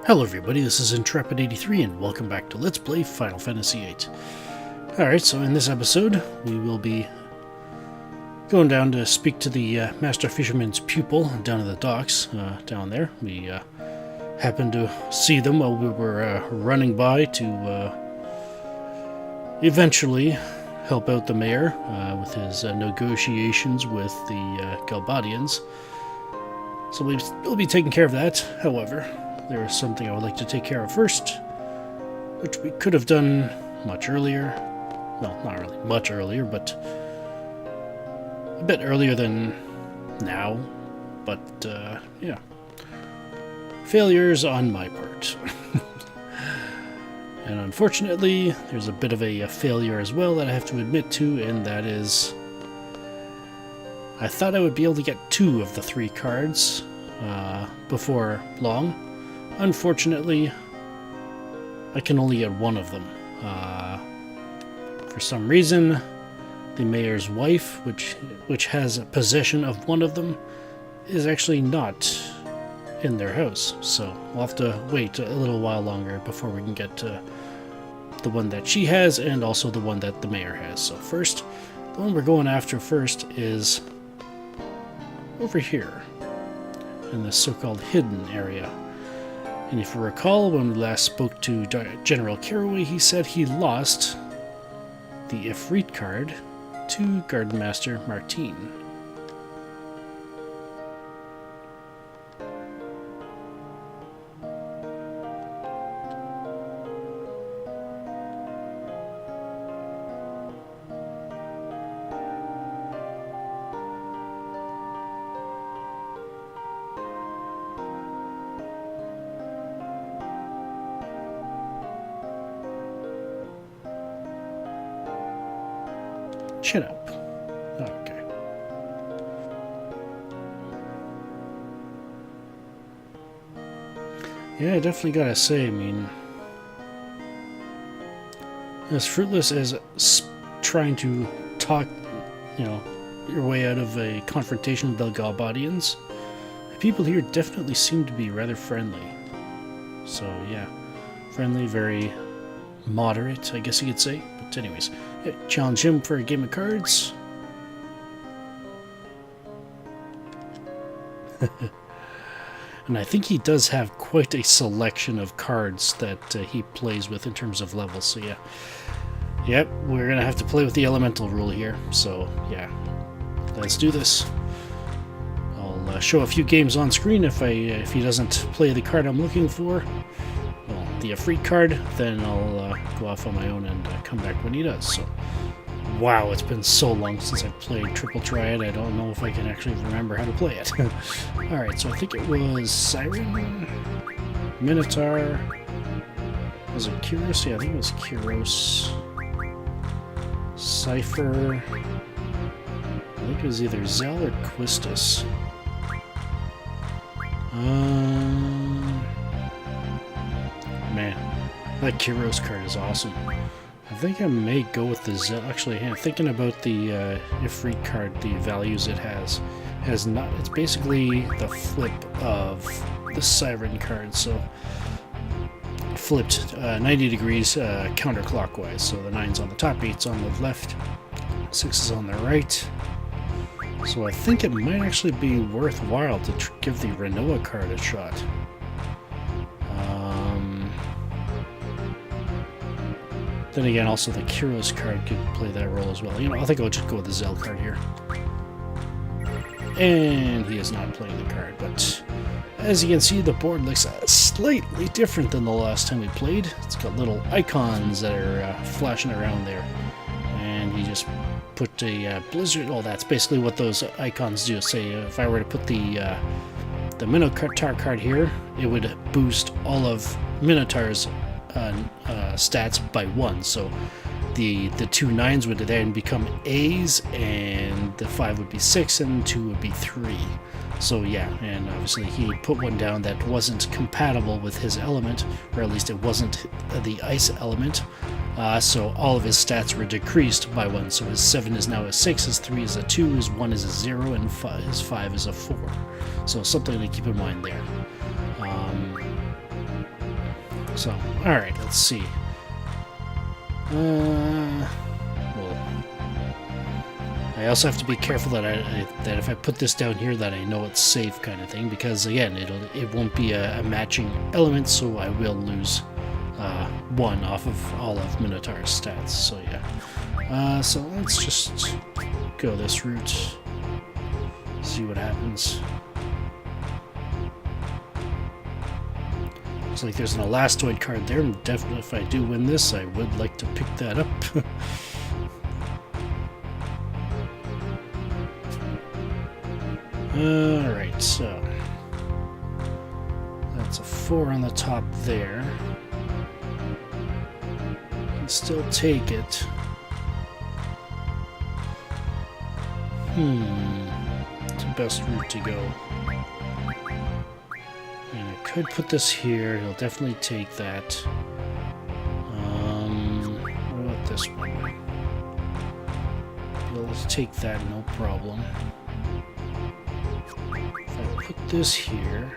Hello everybody, this is Intrepid83 and welcome back to Let's Play Final Fantasy VIII. Alright, so in this episode we will be going down to speak to the Master Fisherman's pupil down at the docks, down there. We happened to see them while we were running by to eventually help out the mayor with his negotiations with the Galbadians. So we'll be taking care of that. However, there is something I would like to take care of first, which we could have done much earlier. Well, not really much earlier, but a bit earlier than now. But, yeah. Failures on my part. And unfortunately, there's a bit of a failure as well that I have to admit to, and that is I thought I would be able to get 2 of the 3 cards before long. Unfortunately, I can only get 1 of them. For some reason, the mayor's wife, which has possession of 1 of them, is actually not in their house. So we'll have to wait a little while longer before we can get to the one that she has and also the one that the mayor has. So first, the one we're going after first is over here in this so-called hidden area. And if you recall, when we last spoke to General Caraway, he said he lost the Ifrit card to Garden Master Martine. Chin up. Okay. Yeah, I definitely gotta say, I mean, as fruitless as trying to talk, your way out of a confrontation with the Galbadians, the people here definitely seem to be rather friendly. So, yeah. Friendly, very moderate, I guess you could say. But anyways, yeah, challenge him for a game of cards. And I think he does have quite a selection of cards that he plays with in terms of levels, so yeah. Yep, we're gonna have to play with the elemental rule here, so yeah. Let's do this. I'll show a few games on screen if he doesn't play the card I'm looking for. The Ifrit card, then I'll go off on my own and come back when he does. So, wow, it's been so long since I've played Triple Triad, I don't know if I can actually remember how to play it. Alright, so I think it was Siren, Minotaur, was it Kyros? Yeah, I think it was Kyros, Cypher, I think it was either Zal or Quistis. Man, that Kyros card is awesome. I think I may go with the Zel. Actually, yeah, thinking about the Ifrit card, the values it has not. It's basically the flip of the Siren card. So flipped 90 degrees counterclockwise. So the 9's on the top, 8's on the left, 6 is on the right. So I think it might actually be worthwhile to give the Renoa card a shot. Then again, also the Kyros card could play that role as well. I think I'll just go with the Zel card here. And he is not playing the card, but as you can see, the board looks slightly different than the last time we played. It's got little icons that are flashing around there. And he just put a blizzard. Oh, that's basically what those icons do. Say, if I were to put the Minotaur card here, it would boost all of Minotaur's stats by 1, so the 2 9s would then become A's, and the 5 would be 6, and 2 would be 3. So yeah, and obviously he put one down that wasn't compatible with his element, or at least it wasn't the ice element, so all of his stats were decreased by 1. So his 7 is now a 6, his 3 is a 2, his 1 is a 0, and his 5 is a 4. So something to keep in mind there. So, alright, let's see. Well, I also have to be careful that that if I put this down here that I know it's safe kind of thing, because again, it won't be a matching element, so I will lose 1 off of all of Minotaur's stats. So yeah. So let's just go this route. See what happens. Looks like there's an Elastoid card there, and definitely if I do win this, I would like to pick that up. Alright, so that's a 4 on the top there. Can still take it. It's the best route to go. And I could put this here. He'll definitely take that. What about this one? He'll take that, no problem. If I put this here,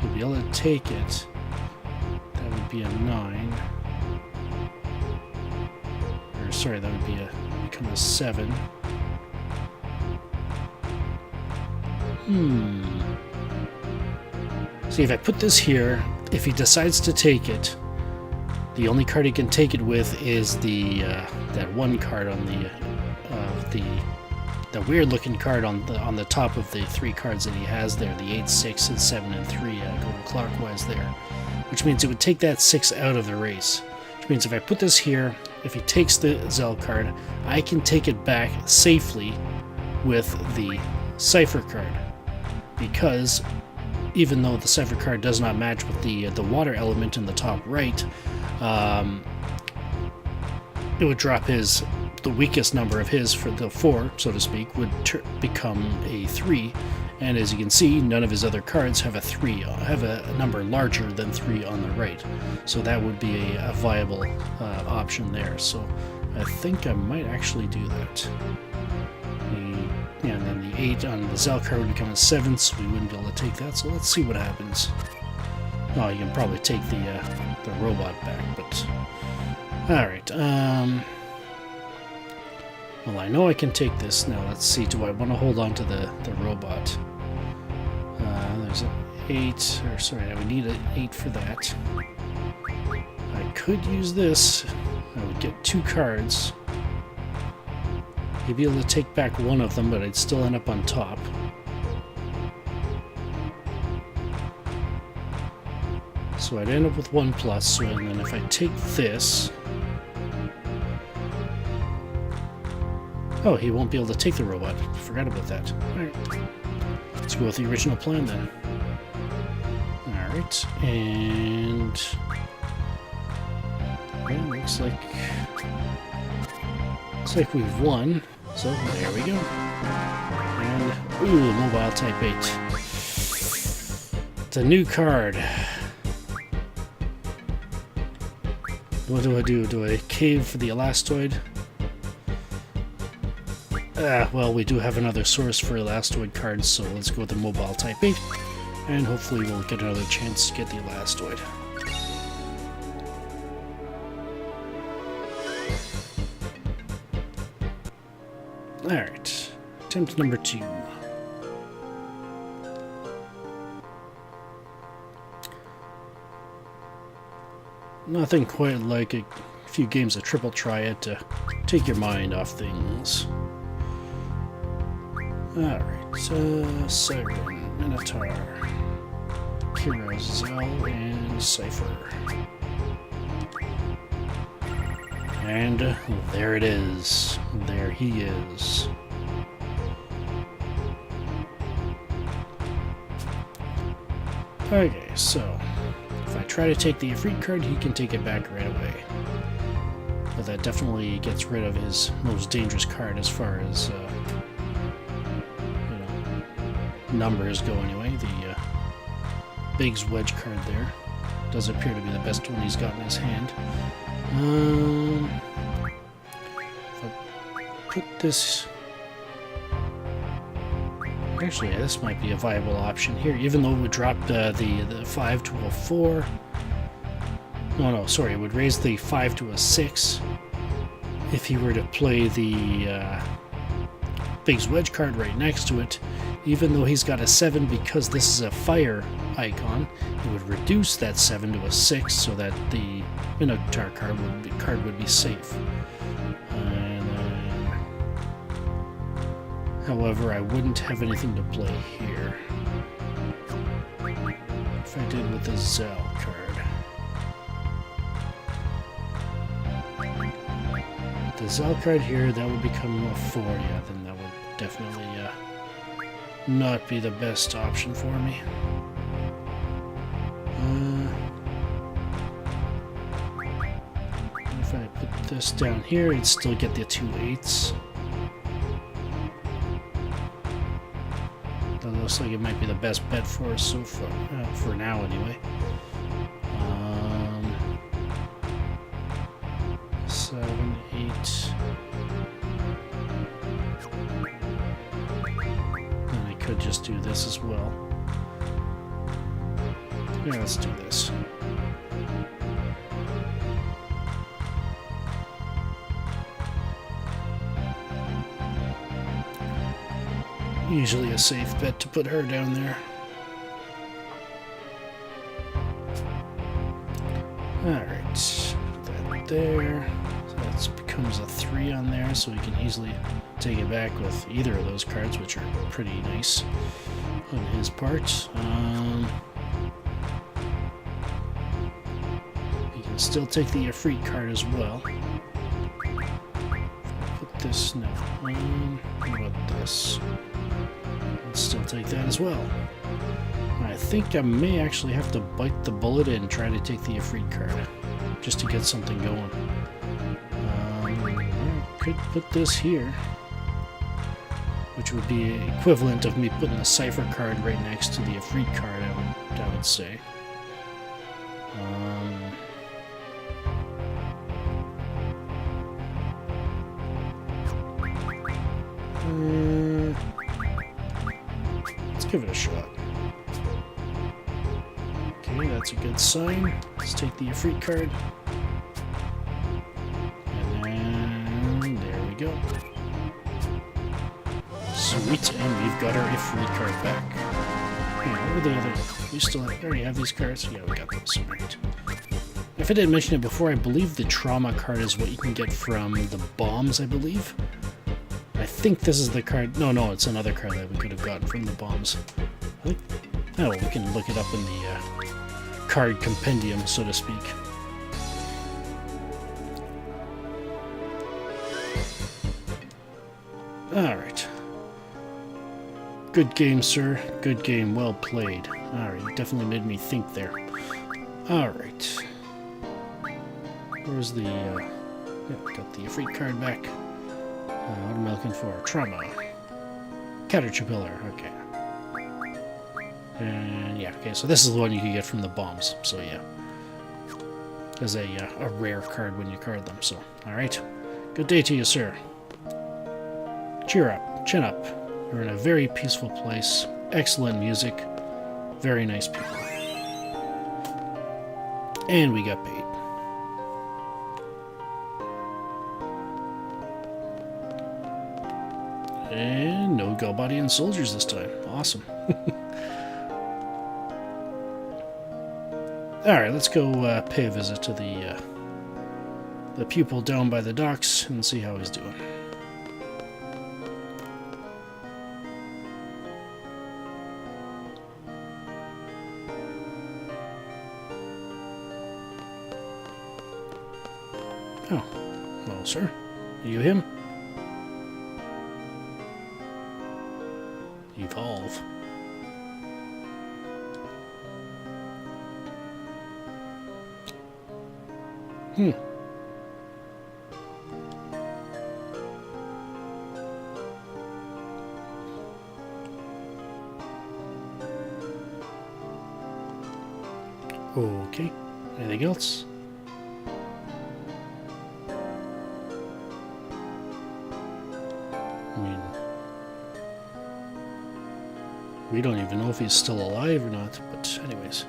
he'll be able to take it. That would be a 9. Or sorry, that would be become a 7. See, if I put this here, if he decides to take it, the only card he can take it with is the that one card on the weird-looking card on the top of the 3 cards that he has there, the 8, 6, and 7, and 3 going clockwise there, which means it would take that 6 out of the race. Which means if I put this here, if he takes the Zell card, I can take it back safely with the Cipher card, because even though the Cipher card does not match with the water element in the top right, it would drop the weakest number of his for the 4, so to speak, would become a 3, and as you can see, none of his other cards have a number larger than 3 on the right, so that would be a viable option there. So I think I might actually do that. And then the 8 on the Zell card would become a 7, so we wouldn't be able to take that, so let's see what happens. Oh, you can probably take the robot back, but alright, well, I know I can take this. Now, let's see. Do I want to hold on to the robot? There's an 8. Or, sorry, I would need an 8 for that. I could use this. I would get 2 cards. You'd be able to take back one of them, but I'd still end up on top. So I'd end up with 1+. So, and then if I take this... Oh, he won't be able to take the robot. Forgot about that. Alright. Let's go with the original plan then. Alright, and... well, looks like we've won. So, there we go. And, ooh, mobile type 8. It's a new card. What do I do? Do I cave for the Elastoid? Well, we do have another source for Elastoid cards, so let's go with the mobile type 8, and hopefully we'll get another chance to get the Elastoid. Alright, attempt number 2. Nothing quite like a few games of Triple Triad to take your mind off things. Alright, Siren, Minotaur, Hero, Zell, and Cipher. And there it is. There he is. Okay, so if I try to take the Ifrit card, he can take it back right away. But that definitely gets rid of his most dangerous card as far as numbers go anyway. The Biggs Wedge card there does appear to be the best one he's got in his hand. If I put this... actually, yeah, this might be a viable option here, even though it would drop the 5 to a 4. No, sorry, it would raise the 5 to a 6 if he were to play the Big's Wedge card right next to it. Even though he's got a 7, because this is a fire icon, it would reduce that 7 to a 6 so that the Minotaur card would be safe. However, I wouldn't have anything to play here. If I did with the Zal card. With the Zal card here, that would become a 4. Yeah, then that would definitely not be the best option for me. If I put this down here, it'd still get the 2 8s. That looks like it might be the best bet for us so far, for now anyway. 7, 8. And I could just do this as well. Yeah, let's do this. Usually a safe bet to put her down there. Alright, put that there. So that becomes a 3 on there, so we can easily take it back with either of those cards, which are pretty nice on his part. He can still take the Ifrit card as well. Put this, no. What about this? Still take that as well. I think I may actually have to bite the bullet and try to take the Ifrit card just to get something going. I could put this here, which would be equivalent of me putting a Cipher card right next to the Ifrit card, I would say. Give it a shot. Okay, that's a good sign. Let's take the Ifrit card. And then there we go. Sweet, and we've got our Ifrit card back. Yeah, what were the other? We still already have these cards? Yeah, we got those. Right. If I didn't mention it before, I believe the Trauma card is what you can get from the bombs, I believe. I think this is the card. No, it's another card that we could have gotten from the bombs. I think, oh, we can look it up in the card compendium, so to speak. Alright. Good game, sir. Good game. Well played. Alright, you definitely made me think there. Alright. Where's the... yeah, got the Ifrit card back. What am I looking for? Trauma. Caterpillar, okay. And yeah, okay, so this is the one you can get from the bombs, so yeah. As a rare card when you card them, so. Alright. Good day to you, sir. Cheer up. Chin up. You're in a very peaceful place. Excellent music. Very nice people. And we got paid. And no Galbadian soldiers this time. Awesome. Alright, let's go pay a visit to the pupil down by the docks and see how he's doing. Oh, hello, sir. Are you him? Evolve. Okay. Anything else? I mean, we don't even know if he's still alive or not, but anyways.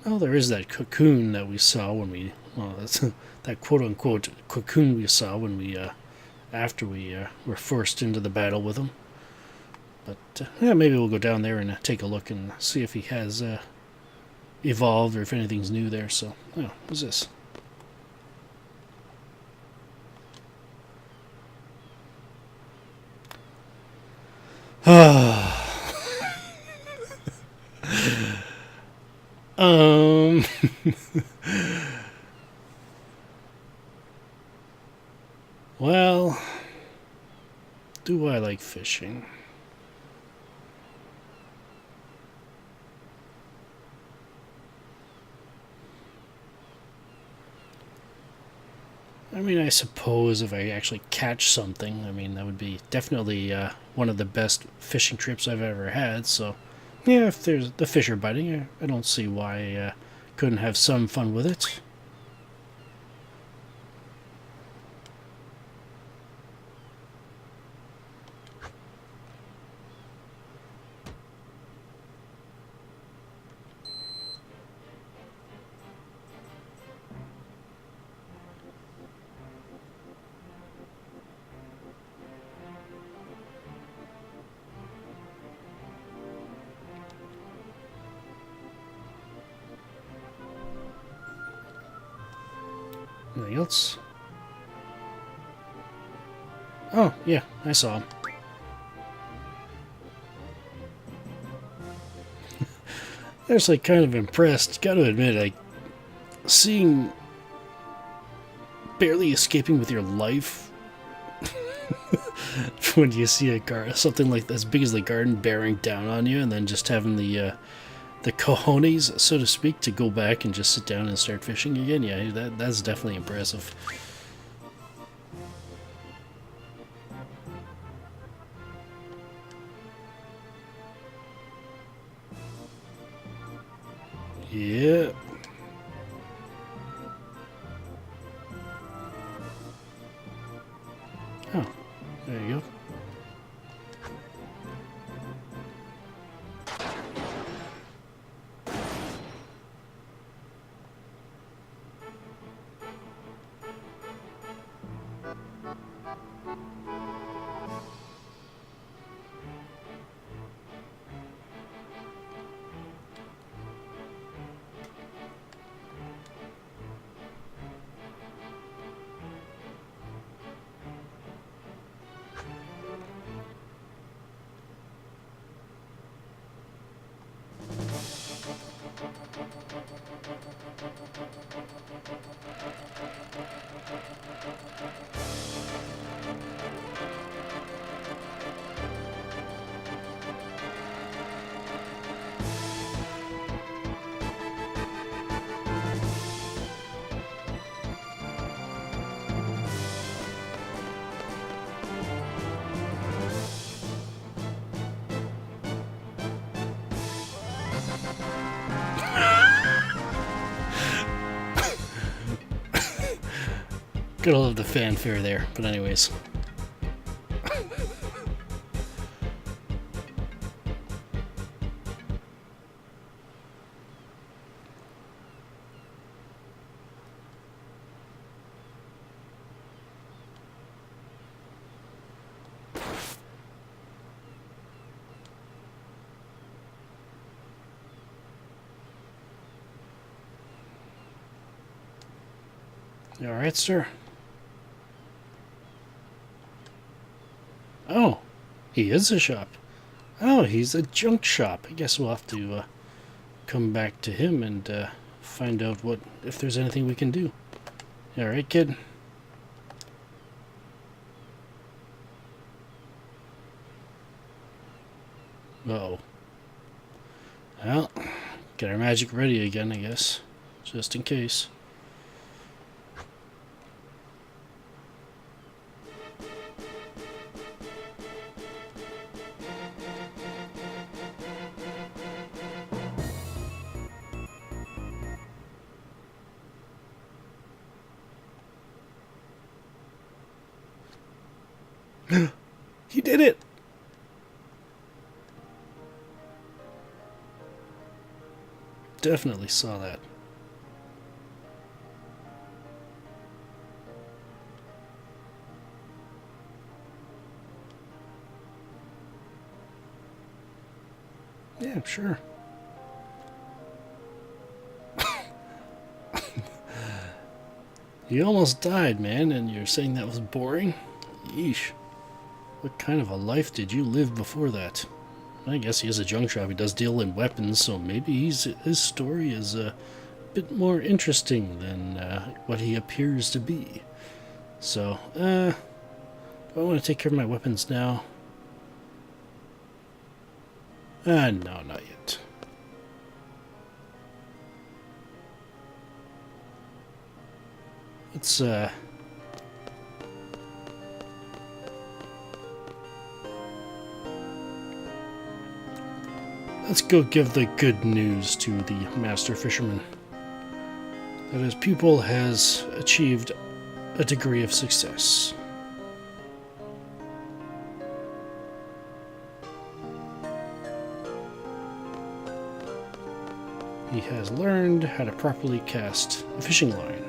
Oh, there is that cocoon that we saw when we. Well, that's that quote-unquote cocoon we saw when we after we were forced into the battle with him. But yeah, maybe we'll go down there and take a look and see if he has evolved or if anything's new there. So, oh, what's this? um. Well, do I like fishing? I mean, I suppose if I actually catch something, I mean, that would be definitely one of the best fishing trips I've ever had. So, yeah, if there's the fish are biting, I don't see why I couldn't have some fun with it. Anything else? Oh, yeah, I saw him. I was like kind of impressed. Got to admit, like seeing barely escaping with your life when you see a car, something like as big as the garden bearing down on you, and then just having the cojones, so to speak, to go back and just sit down and start fishing again. Yeah, that's definitely impressive. Yeah. Oh, there you go. Gotta love the fanfare there. But anyways. You alright, sir? Oh, he is a shop. Oh, he's a junk shop. I guess we'll have to come back to him and find out what if there's anything we can do. Alright, kid? Uh-oh. Well, get our magic ready again, I guess. Just in case. He did it! definitely saw that. Yeah, sure. You almost died, man, and you're saying that was boring? Yeesh. What kind of a life did you live before that? I guess he is a junk shop. He does deal in weapons, so maybe his story is a bit more interesting than what he appears to be. So, do I want to take care of my weapons now? No, not yet. Let's go give the good news to the Master Fisherman. That his pupil has achieved a degree of success. He has learned how to properly cast a fishing line.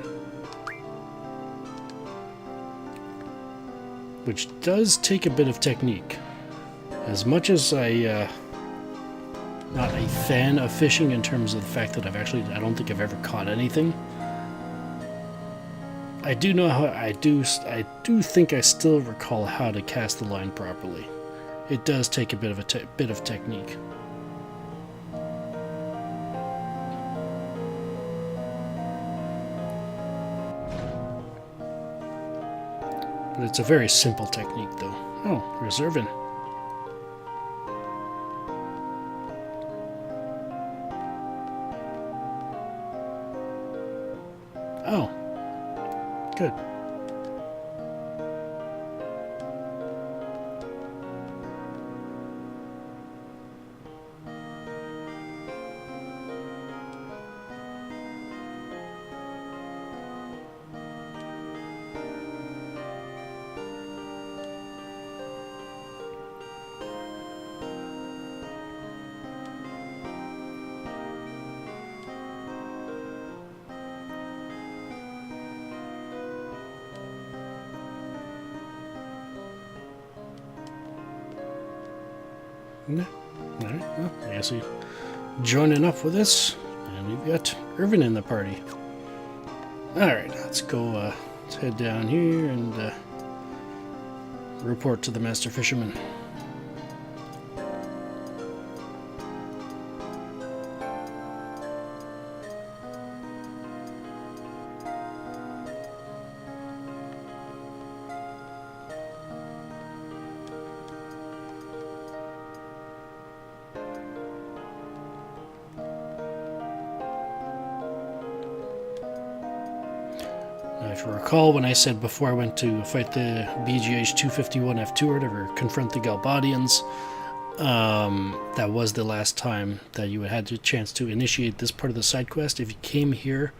Which does take a bit of technique. As much as I'm not a fan of fishing in terms of the fact that I don't think I've ever caught anything. I do know how, I do think I still recall how to cast the line properly. It does take a bit of technique. But it's a very simple technique, though. Oh, there's Irvine. Oh, good. No. Alright, well, I guess he's joining up with us, and we've got Irvine in the party. Alright, let's go, let's head down here and report to the Master Fisherman. If you recall, when I said before I went to fight the BGH 251F2 or whatever, confront the Galbadians, that was the last time that you had the chance to initiate this part of the side quest. If you came here,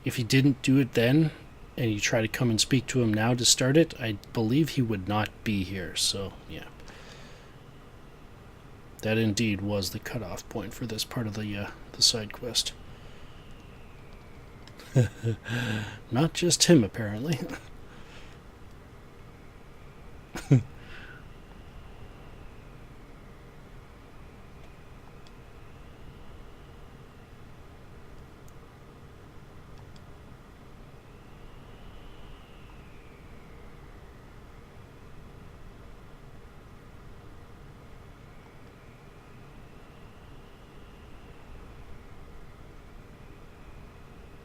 if you didn't do it then, and you try to come and speak to him now to start it, I believe he would not be here, so yeah. That indeed was the cutoff point for this part of the side quest. Not just him, apparently.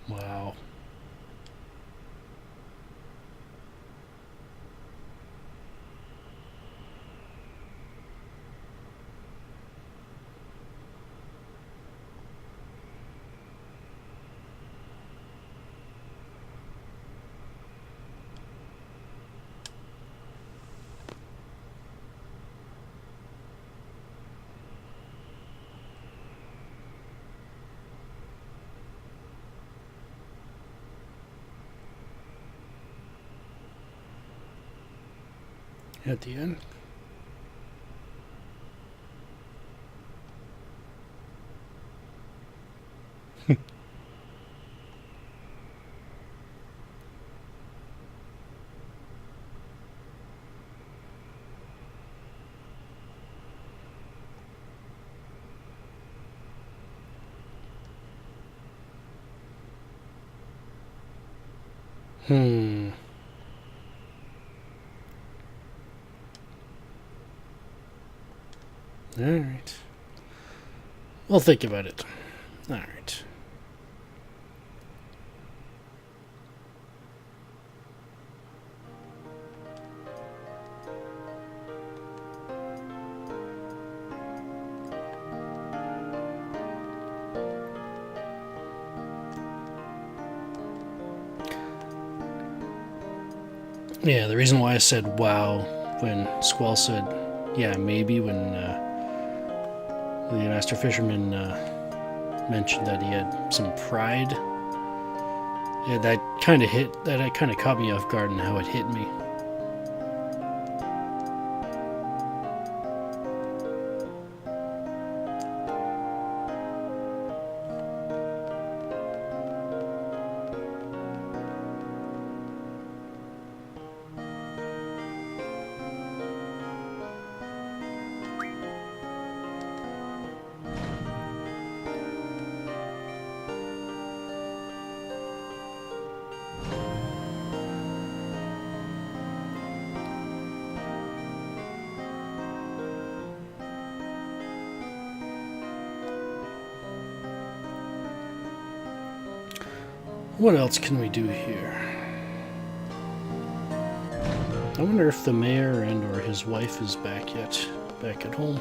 Wow. At the end. Alright. We'll think about it. Alright. Yeah, the reason why I said wow when Squall said, yeah, maybe, when the Master Fisherman mentioned that he had some pride, yeah, that kind of caught me off guard and how it hit me. What else can we do here? I wonder if the mayor and or his wife is back yet, back at home.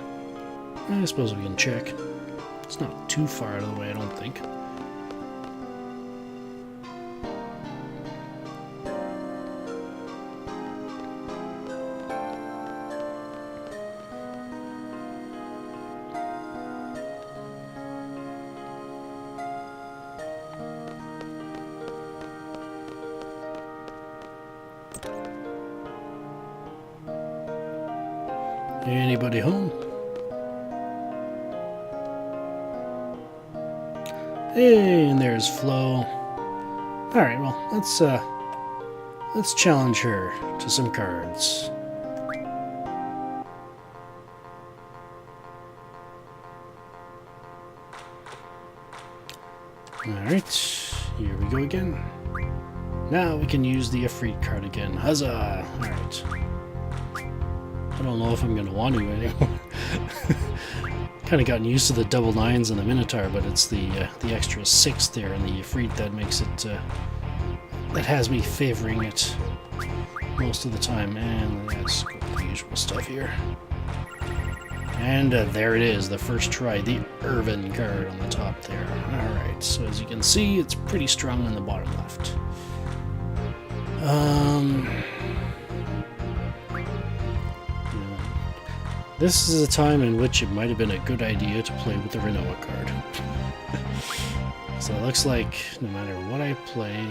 I suppose we can check. It's not too far out of the way, I don't think. Anybody home? Hey, and there's Flo. Alright, well, let's challenge her to some cards. Alright, here we go again. Now we can use the Ifrit card again. Huzzah! Alright. I don't know if I'm going to want to anymore. Kind of gotten used to the double nines and the Minotaur, but it's the extra 6 there in the Ifrit that makes it, that has me favoring it most of the time. And let's go with the usual stuff here. And there it is, the first try, the Irvine card on the top there. Alright, so as you can see, it's pretty strong on the bottom left. This is a time in which it might have been a good idea to play with the Renoa card. So it looks like no matter what I play...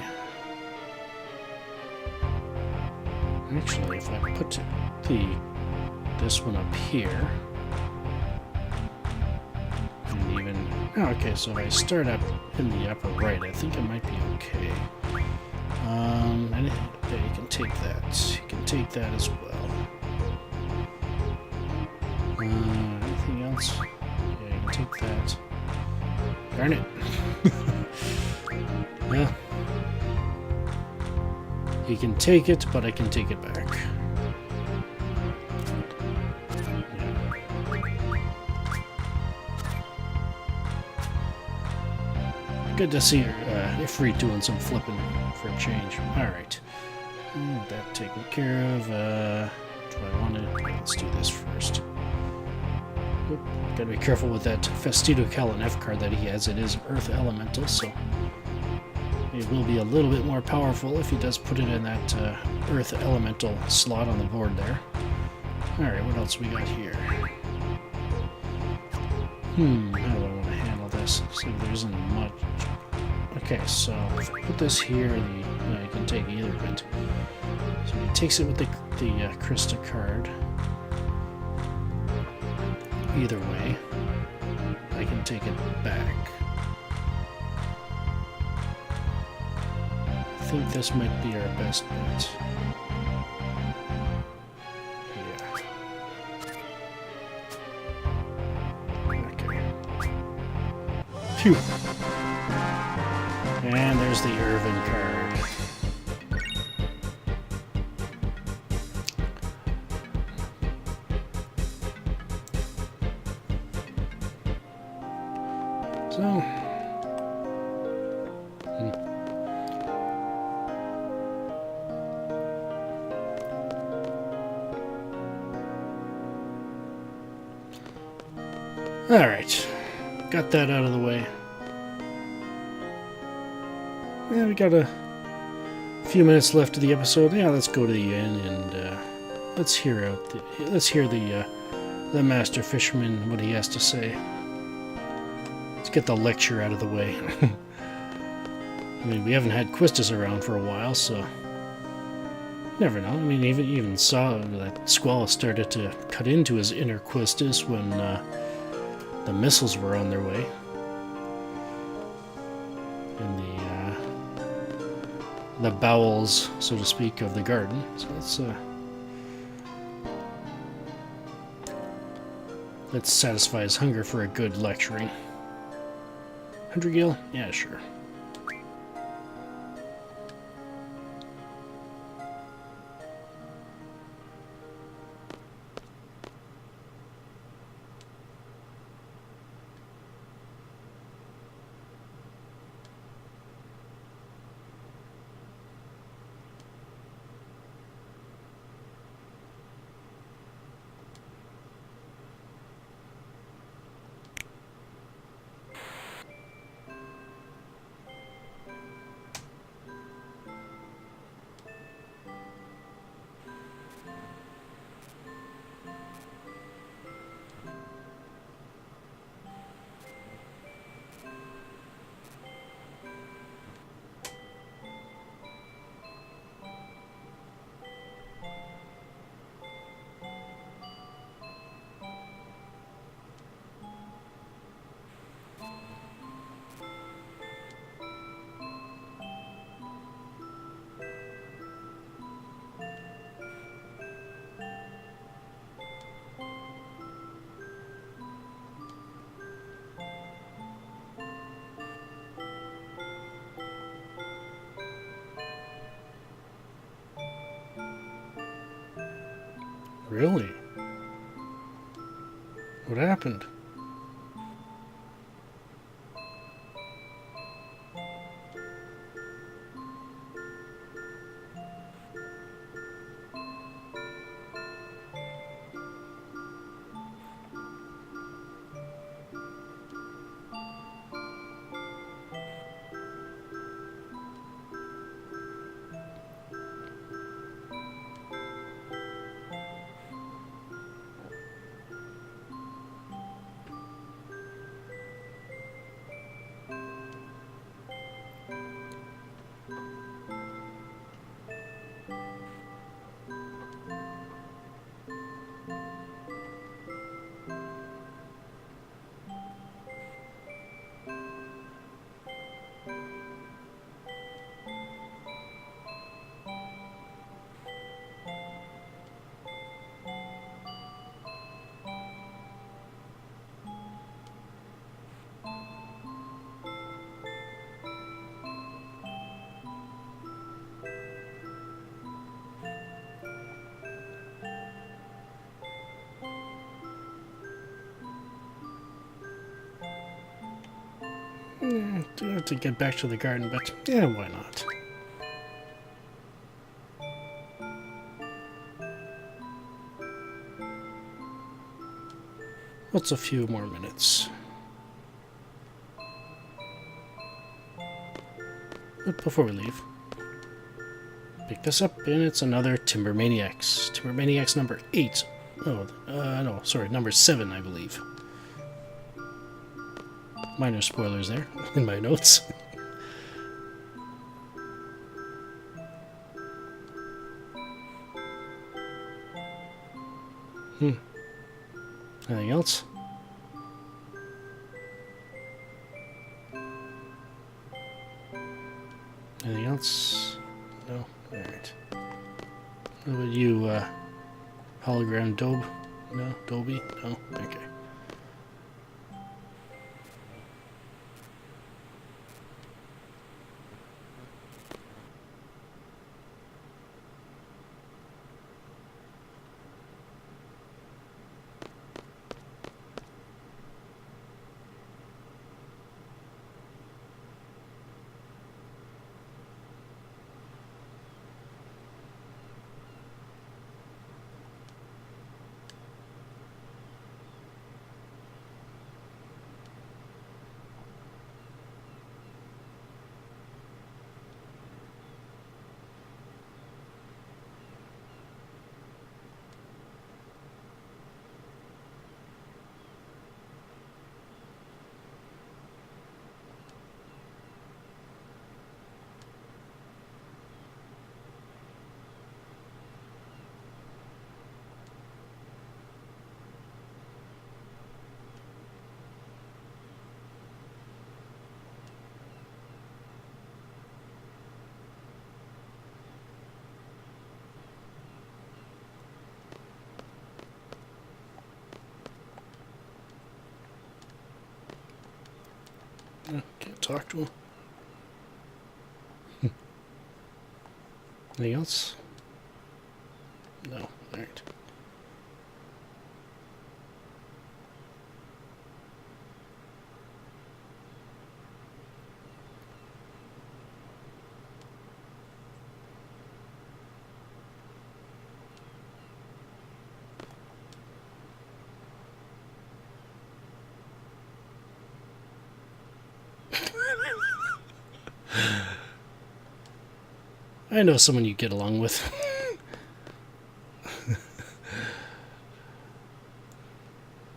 Actually, if I put this one up here... And even... Oh, okay, so if I start up in the upper right, I think it might be okay. And yeah, you can take that. You can take that as well. Anything else? Yeah, you can take that. Darn it. Yeah. You can take it, but I can take it back. Yeah. Good to see Ifrit doing some flipping for a change. Alright. That taken care of. Do I want to... Let's do this first. Oop, gotta be careful with that Festituto Callan F card that he has. It is Earth Elemental, so it will be a little bit more powerful if he does put it in that Earth Elemental slot on the board there. Alright, what else we got here? How do I want to handle this? See, there isn't much. Okay, so if I put this here, I can take either of it. So he takes it with the Krista card. Either way, I can take it back. think this might be our best bet. Yeah. Okay. Phew. And there's the Irvine card. So... Alright, got that out of the way. Yeah, we got a few minutes left of the episode. Yeah, let's go to the end and let's hear the Master Fisherman, what he has to say. Let's get the lecture out of the way. I mean, we haven't had Quistis around for a while, so never know. I mean, even saw that Squall started to cut into his inner Quistis when the missiles were on their way. In the bowels, so to speak, of the garden. So let's satisfy his hunger for a good lecturing. 100 gil? Yeah, sure. Really? What happened? Do have to get back to the garden, but yeah, why not? What's a few more minutes? But before we leave, pick this up, and it's another Timber Maniacs. Timber Maniacs number 8. Oh, no, sorry, number 7, I believe. Minor spoilers there in my notes. Anything else? Anything else? Alright. What about you, hologram Dobe? No? Dobie? No? Okay. Can't talk to him. Anything else? No. Alright. I know someone you get along with.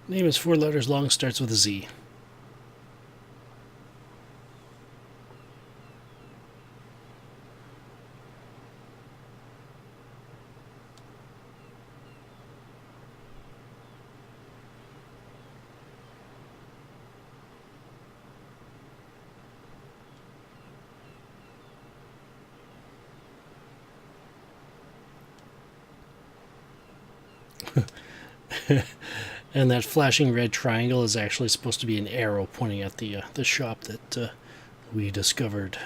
Name is 4 letters long, starts with a Z. And that flashing red triangle is actually supposed to be an arrow pointing at the shop that we discovered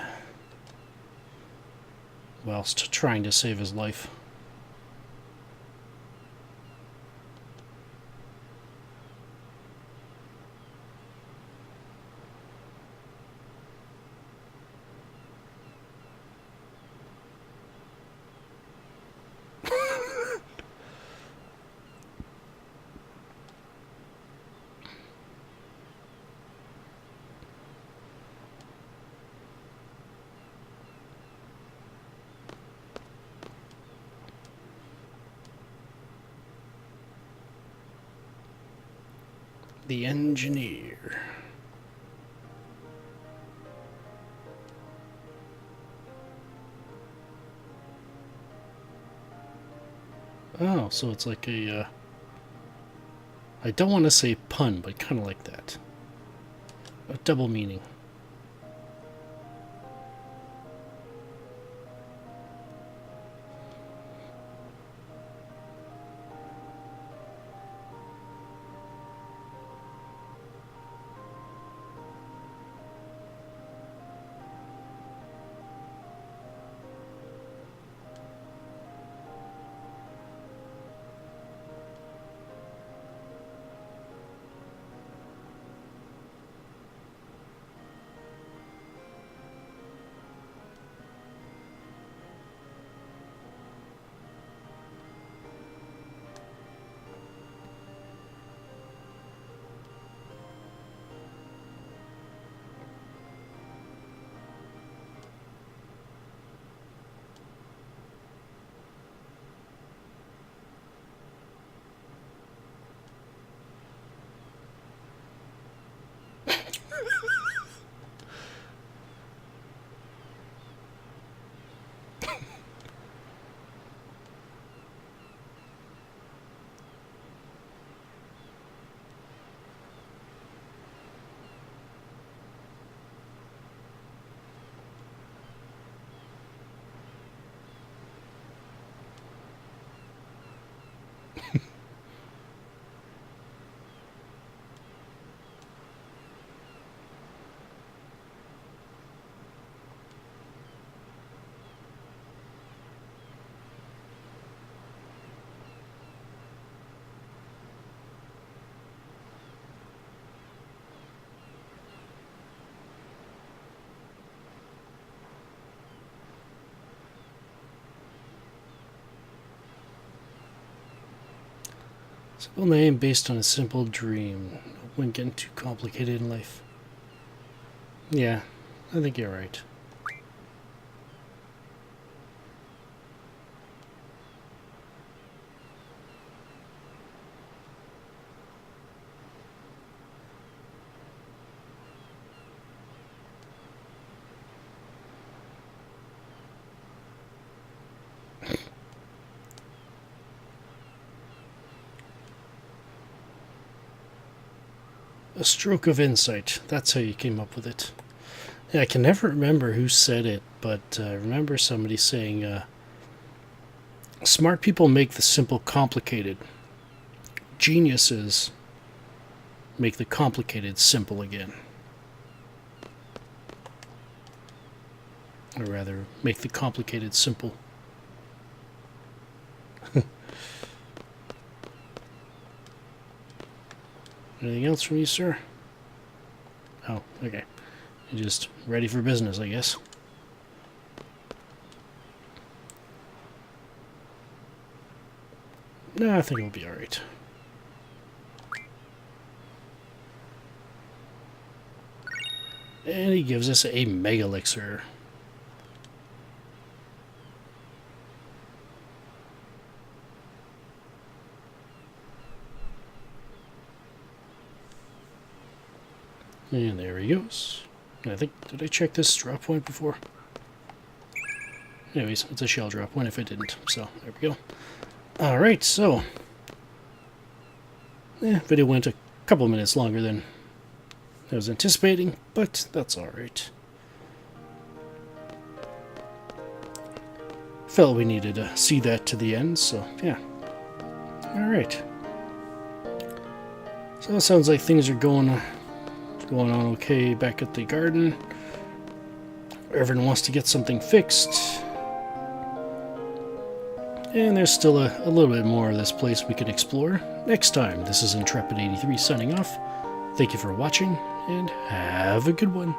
whilst trying to save his life. The engineer. Oh, so it's like a, I don't want to say pun, but kind of like that. A double meaning. Simple name based on a simple dream. Wouldn't get too complicated in life. Yeah, I think you're right. A stroke of insight. That's how you came up with it. Yeah, I can never remember who said it, but I remember somebody saying, smart people make the simple complicated. Geniuses make the complicated simple again. Or rather, make the complicated simple. Anything else from you, sir? Oh, okay. You're just ready for business, I guess. No, I think it'll be alright. And he gives us a Mega Elixir. And there he goes. I think, did I check this drop point before? Anyways, it's a shell drop point if I didn't. So, there we go. Alright, so. Video went a couple minutes longer than I was anticipating, but that's alright. Felt we needed to see that to the end, so yeah. Alright. So it sounds like things are going on okay back at the garden. Irvine wants to get something fixed. And there's still a little bit more of this place we can explore next time. This is Intrepid83 signing off. Thank you for watching, and have a good one.